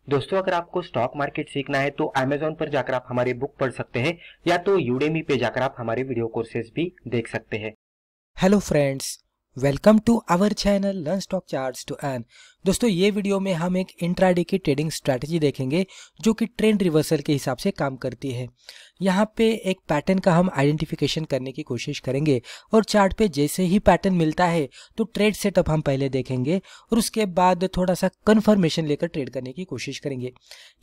दोस्तों, अगर आपको स्टॉक मार्केट सीखना है तो Amazon पर जाकर आप हमारी बुक पढ़ सकते हैं या तो Udemy पे जाकर आप हमारे वीडियो कोर्सेज भी देख सकते हैं। Hello friends, welcome to our channel learn stock charts to earn. दोस्तों, ये वीडियो में हम एक इंट्राडे की ट्रेडिंग स्ट्रैटेजी देखेंगे जो कि ट्रेंड रिवर्सल के हिसाब से काम करती है। यहाँ पे एक पैटर्न का हम आइडेंटिफिकेशन करने की कोशिश करेंगे और चार्ट पे जैसे ही पैटर्न मिलता है तो ट्रेड सेटअप हम पहले देखेंगे और उसके बाद थोड़ा सा कंफर्मेशन लेकर ट्रेड करने की कोशिश करेंगे।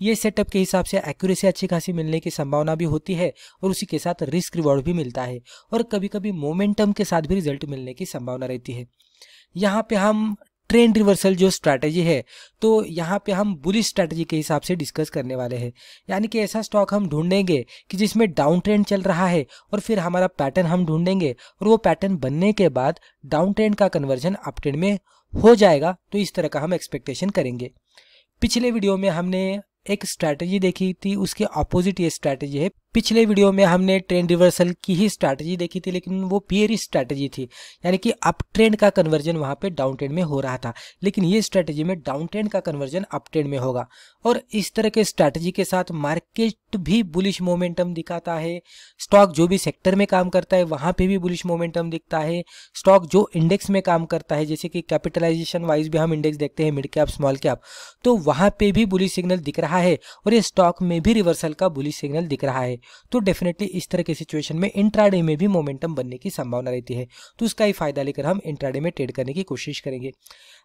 ये सेटअप के हिसाब से एक्यूरेसी अच्छी खासी मिलने की संभावना भी होती है और उसी के साथ रिस्क रिवॉर्ड भी मिलता है और कभी कभी मोमेंटम के साथ भी रिजल्ट मिलने की संभावना रहती है। यहाँ पे हम ट्रेंड रिवर्सल जो स्ट्रैटेजी है तो यहाँ पे हम बुलिश स्ट्रैटेजी के हिसाब से डिस्कस करने वाले हैं। यानी कि ऐसा स्टॉक हम ढूंढेंगे कि जिसमें डाउन ट्रेंड चल रहा है और फिर हमारा पैटर्न हम ढूंढेंगे और वो पैटर्न बनने के बाद डाउन ट्रेंड का कन्वर्जन अप ट्रेंड में हो जाएगा। तो इस तरह का हम एक्सपेक्टेशन करेंगे। पिछले वीडियो में हमने एक स्ट्रैटेजी देखी थी, उसके ऑपोजिट ये स्ट्रैटेजी है। पिछले वीडियो में हमने ट्रेंड रिवर्सल की ही स्ट्रैटेजी देखी थी, लेकिन वो बियरिश स्ट्रैटेजी थी, यानी कि अप ट्रेंड का कन्वर्जन वहां पे डाउन ट्रेंड में हो रहा था। लेकिन ये स्ट्रैटेजी में डाउन ट्रेंड का कन्वर्जन अप ट्रेंड में होगा और इस तरह के स्ट्रैटेजी के साथ मार्केट भी बुलिश मोमेंटम दिखाता है। स्टॉक जो भी सेक्टर में काम करता है वहां पे भी बुलिश मोमेंटम दिखता है। स्टॉक जो इंडेक्स में काम करता है, जैसे कि कैपिटलाइजेशन वाइज भी हम इंडेक्स देखते हैं, मिड कैप स्मॉल कैप, तो वहां पे भी बुलिश सिग्नल दिख रहा है और ये स्टॉक में भी रिवर्सल का बुलिश सिग्नल दिख रहा है। तो डेफिनेटली इस तरह के सिचुएशन में इंट्राडे में भी मोमेंटम बनने की संभावना रहती है। तो उसका ही फायदा लेकर हम इंट्राडे में ट्रेड करने की कोशिश करेंगे।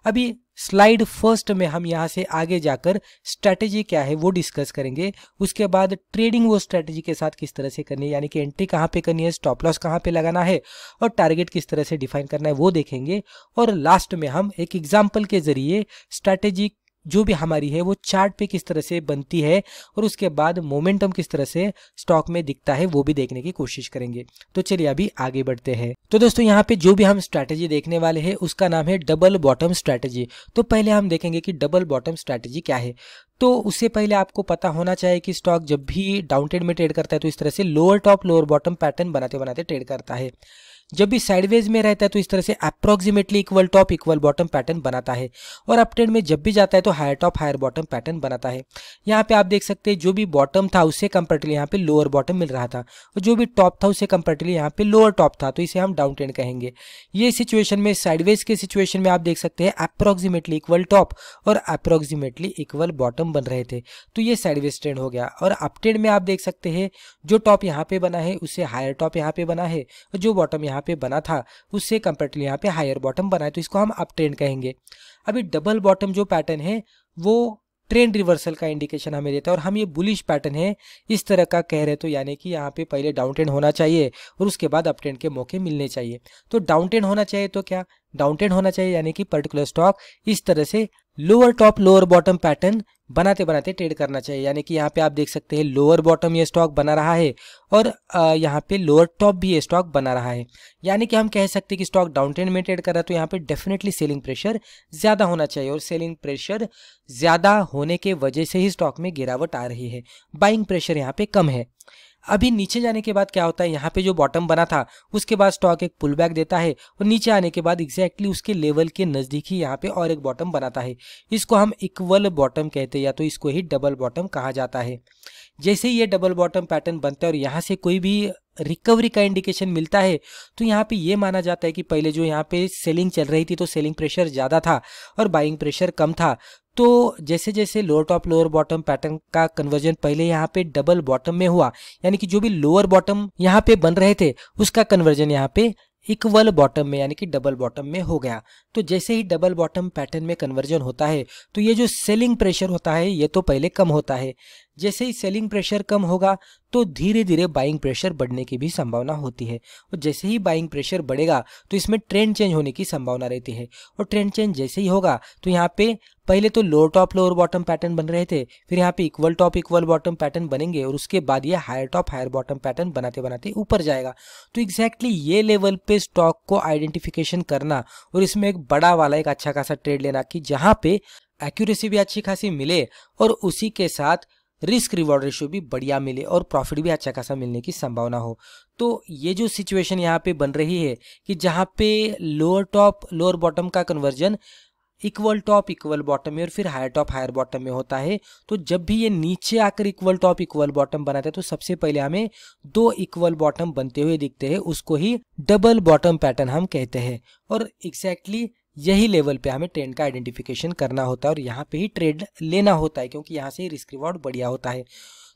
अभी स्लाइड फर्स्ट में हम यहाँ से आगे जाकर स्ट्रैटेजी क्या है वो डिस्कस करेंगे। उसके बाद ट्रेडिंग वो स्ट्रैटेजी के साथ किस तरह से करनी है, यानी कि एंट्री कहाँ पे करनी है, स्टॉप लॉस कहाँ पे लगाना है और टारगेट किस तरह से डिफाइन करना है वो देखेंगे। और लास्ट में हम एक एग्जाम्पल के जरिए स्ट्रैटेजी जो भी हमारी है वो चार्ट पे किस तरह से बनती है और उसके बाद मोमेंटम किस तरह से स्टॉक में दिखता है वो भी देखने की कोशिश करेंगे। तो चलिए अभी आगे बढ़ते हैं। तो दोस्तों, यहाँ पे जो भी हम स्ट्रैटेजी देखने वाले हैं उसका नाम है डबल बॉटम स्ट्रैटेजी। तो पहले हम देखेंगे कि डबल बॉटम स्ट्रैटेजी क्या है। तो उससे पहले आपको पता होना चाहिए कि स्टॉक जब भी डाउन ट्रेंड में ट्रेड करता है तो इस तरह से lower top lower bottom pattern बनाते बनाते ट्रेड करता है। जब भी साइडवेज में रहता है तो इस तरह से approximately equal top equal bottom pattern बनाता है और अप ट्रेंड में जब भी जाता है तो higher top higher bottom pattern बनाता है। यहाँ पे आप देख सकते हैं जो भी बॉटम था उससे कंपेरेटिवली यहाँ पे लोअर बॉटम मिल रहा था और जो भी टॉप था उससे कंपेरेटिवली यहाँ पे लोअर टॉप था, तो इसे हम डाउन ट्रेंड कहेंगे। ये सिचुएशन में साइडवेज के सिचुएशन में आप देख सकते हैं अप्रोक्सीमेटली इक्वल टॉप और अप्रोक्सीमेटली इक्वल बॉटम बन रहे थे, तो ये साइडवेज ट्रेंड हो गया। और अप ट्रेंड में आप देख सकते हैं जो टॉप यहाँ पे बना है उससे हायर टॉप यहाँ पे बना है और जो बॉटम यहाँ पे बना था उससे कंपेरेटिवली यहाँ पे हायर बॉटम बना है, तो इसको हम अप ट्रेंड कहेंगे। अभी डबल बॉटम जो पैटर्न है वो ट्रेंड रिवर्सल का इंडिकेशन हमें देता है और हम ये बुलिश पैटर्न है इस तरह का कह रहे, तो यानी कि यहाँ पे पहले डाउन ट्रेंड होना चाहिए और उसके बाद अप ट्रेंड के मौके मिलने चाहिए। तो डाउन ट्रेंड होना चाहिए तो क्या डाउन ट्रेंड होना चाहिए, यानी कि पर्टिकुलर स्टॉक इस तरह से lower top lower bottom pattern बनाते बनाते ट्रेड करना चाहिए। यानी कि यहाँ पे आप देख सकते हैं लोअर बॉटम ये स्टॉक बना रहा है और यहाँ पे लोअर टॉप भी ये स्टॉक बना रहा है। यानी कि हम कह सकते हैं कि स्टॉक डाउन ट्रेंड में ट्रेड कर रहा है तो यहाँ पे डेफिनेटली सेलिंग प्रेशर ज्यादा होना चाहिए और सेलिंग प्रेशर ज्यादा होने के वजह से ही स्टॉक में गिरावट आ रही है। बाइंग प्रेशर यहाँ पे कम है। अभी नीचे जाने के बाद क्या होता है, यहाँ पे जो बॉटम बना था उसके बाद स्टॉक एक पुल बैक देता है और नीचे आने के बाद एग्जैक्टली उसके लेवल के नजदीक ही यहाँ पे और एक बॉटम बनाता है। इसको हम इक्वल बॉटम कहते हैं या तो इसको ही डबल बॉटम कहा जाता है। जैसे ही ये डबल बॉटम पैटर्न बनता है और यहाँ से कोई भी रिकवरी का इंडिकेशन मिलता है तो यहाँ पे ये माना जाता है कि पहले जो यहाँ पे सेलिंग चल रही थी तो सेलिंग प्रेशर ज़्यादा था और बाइंग प्रेशर कम था। तो जैसे जैसे lower top lower bottom pattern का कन्वर्जन पहले यहाँ पे डबल बॉटम में हुआ, यानी कि जो भी लोअर बॉटम यहाँ पे बन रहे थे उसका कन्वर्जन यहाँ पे इक्वल बॉटम में यानी कि डबल बॉटम में हो गया। तो जैसे ही डबल बॉटम पैटर्न में कन्वर्जन होता है तो ये जो सेलिंग प्रेशर होता है ये तो पहले कम होता है। जैसे ही सेलिंग प्रेशर कम होगा तो धीरे धीरे बाइंग प्रेशर बढ़ने की भी संभावना होती है और जैसे ही बाइंग प्रेशर बढ़ेगा तो इसमें ट्रेंड चेंज होने की संभावना रहती है और ट्रेंड चेंज जैसे ही होगा तो यहाँ पे पहले तो lower top lower bottom pattern बन रहे थे, फिर यहाँ पे equal top equal bottom pattern बनेंगे और उसके बाद ये higher top higher bottom pattern बनाते बनाते ऊपर जाएगा। तो एग्जैक्टली ये लेवल पे स्टॉक को आइडेंटिफिकेशन करना और इसमें एक बड़ा वाला एक अच्छा खासा ट्रेड लेना कि जहाँ पे एक्यूरेसी भी अच्छी खासी मिले और उसी के साथ रिस्क रिवॉर्ड रेशियो भी बढ़िया मिले और प्रॉफिट भी अच्छा खासा मिलने की संभावना हो। तो ये जो सिचुएशन यहाँ पे बन रही है कि जहाँ पे लोअर टॉप लोअर बॉटम का conversion equal top equal bottom में और फिर हायर टॉप हायर बॉटम में होता है। तो जब भी ये नीचे आकर इक्वल टॉप इक्वल बॉटम बनाता है तो सबसे पहले हमें दो इक्वल बॉटम बनते हुए दिखते हैं, उसको ही डबल बॉटम पैटर्न हम कहते हैं। और एग्जैक्टली यही लेवल पे हमें ट्रेंड का आइडेंटिफिकेशन करना होता है और यहाँ पे ही ट्रेड लेना होता है, क्योंकि यहाँ से ही रिस्क रिवॉर्ड बढ़िया होता है।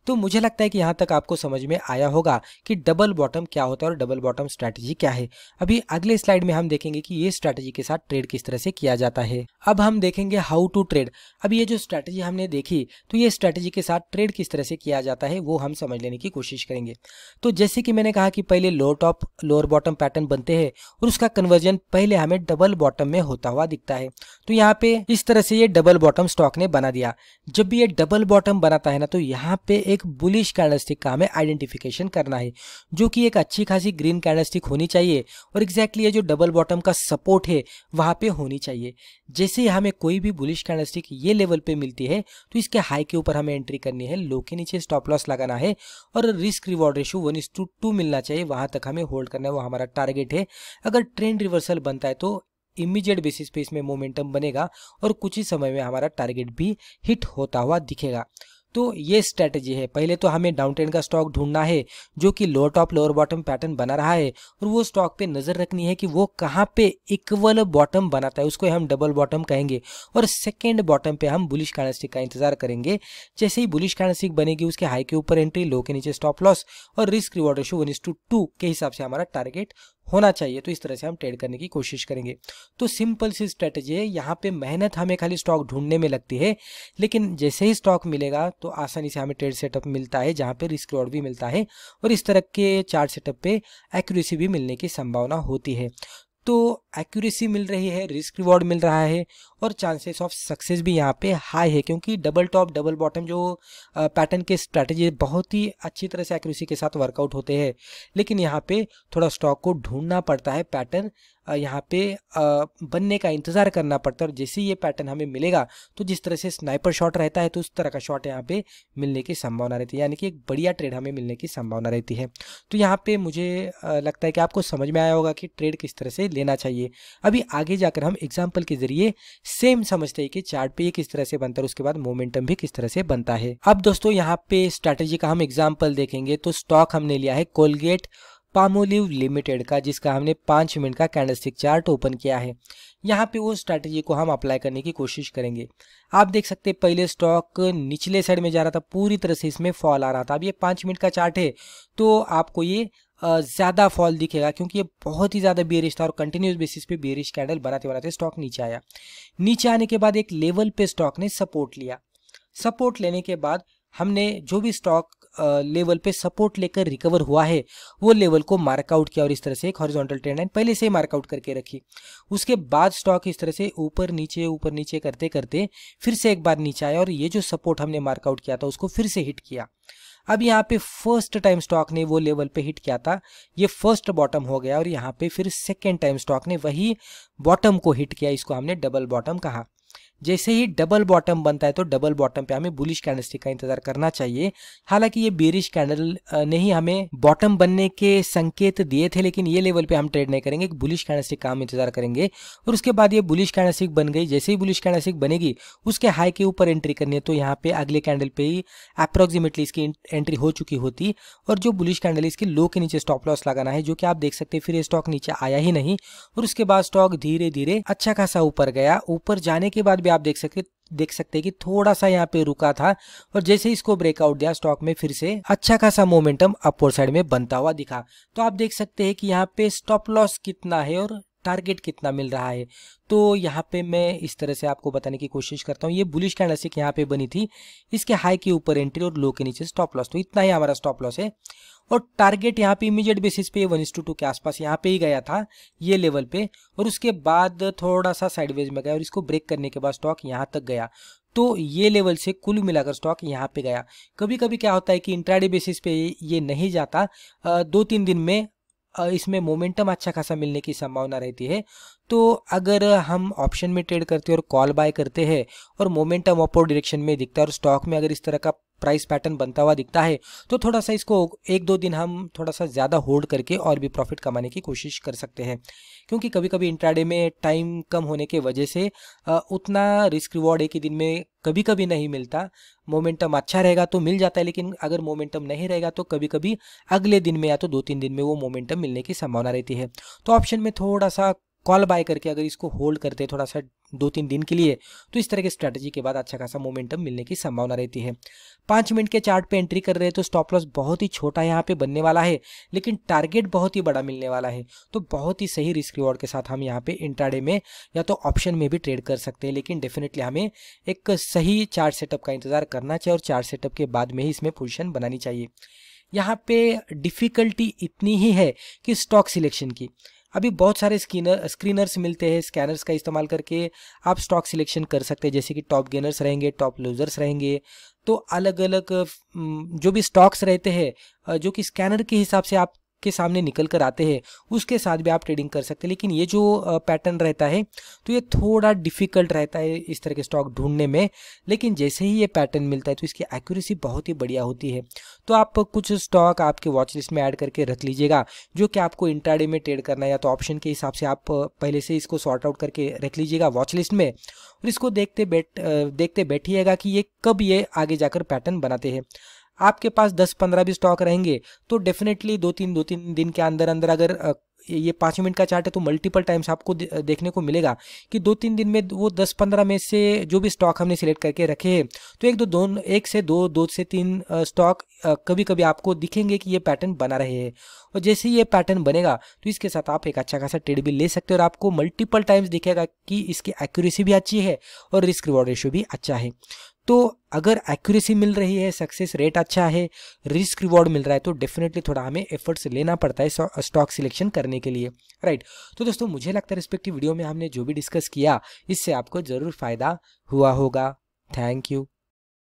तो मुझे लगता है कि यहाँ तक आपको समझ में आया होगा कि डबल बॉटम क्या होता है और डबल बॉटम स्ट्रैटेजी क्या है। अभी अगले स्लाइड में हम देखेंगे कि ये स्ट्रैटेजी के साथ ट्रेड किस तरह से किया जाता है। अब हम देखेंगे हाउ टू ट्रेड। अब ये जो स्ट्रैटेजी हमने देखी, तो ये स्ट्रैटेजी के साथ ट्रेड किस तरह से किया जाता है वो हम समझ लेने की कोशिश करेंगे। तो जैसे कि मैंने कहा कि पहले lower top lower bottom pattern बनते हैं और उसका कन्वर्जन पहले हमें डबल बॉटम में होता हुआ दिखता है। तो यहाँ पे इस तरह से ये डबल बॉटम स्टॉक ने बना दिया। जब भी ये डबल बॉटम बनाता है ना, तो यहाँ पे एक बुलिश कैंडलस्टिक का हमें आइडेंटिफिकेशन करना है, जो कि एक अच्छी खासी ग्रीन कैंडलस्टिक होनी चाहिए और एग्जैक्टली ये जो डबल बॉटम का सपोर्ट है वहां पे होनी चाहिए। जैसे ही हमें कोई भी बुलिश कैंडलस्टिक ये लेवल पे मिलती है तो इसके हाई के ऊपर हमें एंट्री करनी है, लो के नीचे स्टॉप लॉस लगाना है और रिस्क रिवॉर्ड रेशियो 1:2 मिलना चाहिए, वहां तक हमें होल्ड करना है, वो हमारा टारगेट है। अगर ट्रेंड रिवर्सल बनता है तो इमीडिएट बेसिस पे इसमें मोमेंटम बनेगा और कुछ ही समय में हमारा टारगेट भी हिट होता हुआ दिखेगा। तो ये स्ट्रेटजी है। पहले तो हमें डाउन ट्रेंड का स्टॉक ढूंढना है जो कि lower top lower bottom pattern बना रहा है और वो स्टॉक पे नजर रखनी है कि वो कहाँ पे इक्वल बॉटम बनाता है, उसको हम डबल बॉटम कहेंगे। और सेकेंड बॉटम पे हम बुलिश कैंडलस्टिक का इंतजार करेंगे। जैसे ही बुलिश कैंडलस्टिक बनेगी उसके हाई के ऊपर एंट्री, लो के नीचे स्टॉप लॉस और रिस्क रिवॉर्ड रेशियो 1:2 के हिसाब से हमारा टारगेट होना चाहिए। तो इस तरह से हम ट्रेड करने की कोशिश करेंगे। तो सिंपल सी स्ट्रेटजी है। यहाँ पे मेहनत हमें खाली स्टॉक ढूंढने में लगती है, लेकिन जैसे ही स्टॉक मिलेगा तो आसानी से हमें ट्रेड सेटअप मिलता है जहाँ पे रिस्क रिवॉर्ड भी मिलता है और इस तरह के चार्ट सेटअप पे एक्यूरेसी भी मिलने की संभावना होती है। तो एक्यूरेसी मिल रही है, रिस्क रिवॉर्ड मिल रहा है और चांसेस ऑफ सक्सेस भी यहाँ पे हाई है, क्योंकि डबल टॉप डबल बॉटम जो पैटर्न के स्ट्रैटेजी बहुत ही अच्छी तरह से एक्यूरेसी के साथ वर्कआउट होते हैं। लेकिन यहाँ पे थोड़ा स्टॉक को ढूंढना पड़ता है, पैटर्न यहाँ पे बनने का इंतजार करना पड़ता है और जैसे ये पैटर्न हमें मिलेगा तो जिस तरह से स्नाइपर शॉट रहता है तो उस तरह का शॉट यहाँ पे मिलने की संभावना रहती है, यानी कि एक बढ़िया ट्रेड हमें मिलने की संभावना रहती है। तो यहाँ पे मुझे लगता है कि आपको समझ में आया होगा कि ट्रेड किस तरह से लेना चाहिए। अभी आगे जाकर हम एग्जाम्पल के जरिए सेम समझते हैं कि चार्ट पे ये किस तरह से बनता है, उसके बाद मोमेंटम भी किस तरह से बनता है। अब दोस्तों यहाँ पे स्ट्रैटेजी का हम एग्जाम्पल देखेंगे। तो स्टॉक हमने लिया है कोलगेट पामोलिव लिमिटेड का, जिसका हमने 5 मिनट का कैंडलस्टिक चार्ट ओपन किया है। यहाँ पे वो स्ट्रैटेजी को हम अप्लाई करने की कोशिश करेंगे। आप देख सकते हैं पहले स्टॉक निचले साइड में जा रहा था, पूरी तरह से इसमें फॉल आ रहा था। अब ये 5 मिनट का चार्ट है तो आपको ये ज़्यादा फॉल दिखेगा, क्योंकि ये बहुत ही ज़्यादा बेरिश था और कंटिन्यूस बेसिस पे बेरिश कैंडल बनाते बनाते स्टॉक नीचे आया। नीचे आने के बाद एक लेवल पे स्टॉक ने सपोर्ट लिया। सपोर्ट लेने के बाद हमने जो भी स्टॉक लेवल पे सपोर्ट लेकर रिकवर हुआ है वो लेवल को मार्कआउट किया और इस तरह से एक हॉरिजॉन्टल ट्रेंड लाइन पहले से ही मार्कआउट करके रखी। उसके बाद स्टॉक इस तरह से ऊपर नीचे करते करते फिर से एक बार नीचे आया और ये जो सपोर्ट हमने मार्कआउट किया था उसको फिर से हिट किया। अब यहाँ पे फर्स्ट टाइम स्टॉक ने वो लेवल पे हिट किया था, ये फर्स्ट बॉटम हो गया और यहाँ पे फिर सेकेंड टाइम स्टॉक ने वही बॉटम को हिट किया, इसको हमने डबल बॉटम कहा। जैसे ही डबल बॉटम बनता है तो डबल बॉटम पे हमें बुलिश कैंडलस्टिक का इंतजार करना चाहिए। हालांकि ये बेरिश कैंडल ने ही हमें बॉटम बनने के संकेत दिए थे, लेकिन ये लेवल पे हम ट्रेड नहीं करेंगे, बुलिश कैंडलस्टिक का हम इंतजार करेंगे। और उसके बाद ये बुलिश कैंडलस्टिक बन गई। जैसे ही बुलिश कैंडलस्टिक बनेगी उसके हाई के ऊपर एंट्री करनी है, तो यहाँ पे अगले कैंडल पे ही अप्रोक्सीमेटली इसकी एंट्री हो चुकी होती और जो बुलिश कैंडल है इसके लो के नीचे स्टॉप लॉस लगाना है, जो कि आप देख सकते हैं फिर ये स्टॉक नीचे आया ही नहीं और उसके बाद स्टॉक धीरे धीरे अच्छा खासा ऊपर गया। ऊपर जाने के बाद भी आप देख सकते हैं कि थोड़ा सा यहाँ पे रुका था और जैसे इसको ब्रेकआउट दिया स्टॉक में फिर से अच्छा खासा मोमेंटम अपवर्ड साइड में बनता हुआ दिखा। तो आप देख सकते हैं कि यहाँ पे स्टॉप लॉस कितना है और टारगेट कितना मिल रहा है। तो यहाँ पे मैं इस तरह से आपको बताने की कोशिश करता हूँ। ये बुलिश कैंडलस्टिक यहाँ पे बनी थी, इसके हाई के ऊपर एंट्री और लो के नीचे स्टॉप लॉस, तो इतना ही हमारा स्टॉप लॉस है। और टारगेट यहाँ पे इमीडिएट बेसिस पे 1:2 के आसपास यहाँ पे ही गया था ये लेवल पे और उसके बाद थोड़ा सा साइडवेज में गया और इसको ब्रेक करने के बाद स्टॉक यहाँ तक गया। तो ये लेवल से कुल मिलाकर स्टॉक यहाँ पे गया। कभी कभी क्या होता है कि इंट्राडे बेसिस पे ये नहीं जाता, 2-3 दिन में इसमें मोमेंटम अच्छा खासा मिलने की संभावना रहती है। तो अगर हम ऑप्शन में ट्रेड करते हैं और कॉल बाय करते हैं और मोमेंटम अपवर्ड डायरेक्शन में दिखता है और स्टॉक में अगर इस तरह का प्राइस पैटर्न बनता हुआ दिखता है तो थोड़ा सा इसको 1-2 दिन हम थोड़ा सा ज़्यादा होल्ड करके और भी प्रॉफिट कमाने की कोशिश कर सकते हैं, क्योंकि कभी कभी इंट्राडे में टाइम कम होने के वजह से उतना रिस्क रिवॉर्ड एक ही दिन में कभी कभी नहीं मिलता। मोमेंटम अच्छा रहेगा तो मिल जाता है, लेकिन अगर मोमेंटम नहीं रहेगा तो कभी कभी अगले दिन में या तो 2-3 दिन में वो मोमेंटम मिलने की संभावना रहती है। तो ऑप्शन में थोड़ा सा कॉल बाय करके अगर इसको होल्ड करते हैं थोड़ा सा 2-3 दिन के लिए, तो इस तरह की स्ट्रैटेजी के बाद अच्छा खासा मोमेंटम मिलने की संभावना रहती है। 5 मिनट के चार्ट पे एंट्री कर रहे हैं तो स्टॉप लॉस बहुत ही छोटा यहाँ पे बनने वाला है, लेकिन टारगेट बहुत ही बड़ा मिलने वाला है। तो बहुत ही सही रिस्क रिवॉर्ड के साथ हम यहाँ पे इंट्राडे में या तो ऑप्शन में भी ट्रेड कर सकते हैं, लेकिन डेफिनेटली हमें एक सही चार्ट सेटअप का इंतजार करना चाहिए और चार्ट सेटअप के बाद में ही इसमें पोजीशन बनानी चाहिए। यहाँ पे डिफ़िकल्टी इतनी ही है कि स्टॉक सिलेक्शन की। अभी बहुत सारे स्क्रीनर्स मिलते हैं, स्कैनर्स का इस्तेमाल करके आप स्टॉक सिलेक्शन कर सकते हैं, जैसे कि टॉप गेनर्स रहेंगे, टॉप लूजर्स रहेंगे। तो अलग अलग जो भी स्टॉक्स रहते हैं जो कि स्कैनर के हिसाब से आप के सामने निकल कर आते हैं, उसके साथ भी आप ट्रेडिंग कर सकते हैं। लेकिन ये जो पैटर्न रहता है तो ये थोड़ा डिफ़िकल्ट रहता है इस तरह के स्टॉक ढूंढने में, लेकिन जैसे ही ये पैटर्न मिलता है तो इसकी एक्यूरेसी बहुत ही बढ़िया होती है। तो आप कुछ स्टॉक आपके वॉच लिस्ट में ऐड करके रख लीजिएगा, जो कि आपको इंट्राडे में ट्रेड करना है, या तो ऑप्शन के हिसाब से आप पहले से इसको सॉर्ट आउट करके रख लीजिएगा वॉच लिस्ट में, और इसको देखते बैठिएगा कि ये कब ये आगे जाकर पैटर्न बनाते हैं। आपके पास 10-15 भी स्टॉक रहेंगे तो डेफिनेटली 2-3 दिन के अंदर अंदर अगर ये 5 मिनट का चार्ट है तो मल्टीपल टाइम्स आपको देखने को मिलेगा कि 2-3 दिन में वो 10-15 में से जो भी स्टॉक हमने सिलेक्ट करके रखे हैं तो 1 से 3 स्टॉक कभी कभी आपको दिखेंगे कि ये पैटर्न बना रहे हैं, और जैसे ही ये पैटर्न बनेगा तो इसके साथ आप एक अच्छा खासा ट्रेड भी ले सकते हो और आपको मल्टीपल टाइम्स दिखेगा कि इसकी एक्यूरेसी भी अच्छी है और रिस्क रिवॉर्ड रेशियो भी अच्छा है। तो अगर एक्यूरेसी मिल रही है, सक्सेस रेट अच्छा है, रिस्क रिवॉर्ड मिल रहा है, तो डेफिनेटली थोड़ा हमें एफर्ट्स लेना पड़ता है स्टॉक सिलेक्शन करने के लिए, राइट। तो दोस्तों मुझे लगता है रिस्पेक्टिव वीडियो में हमने जो भी डिस्कस किया इससे आपको ज़रूर फ़ायदा हुआ होगा। Thank you.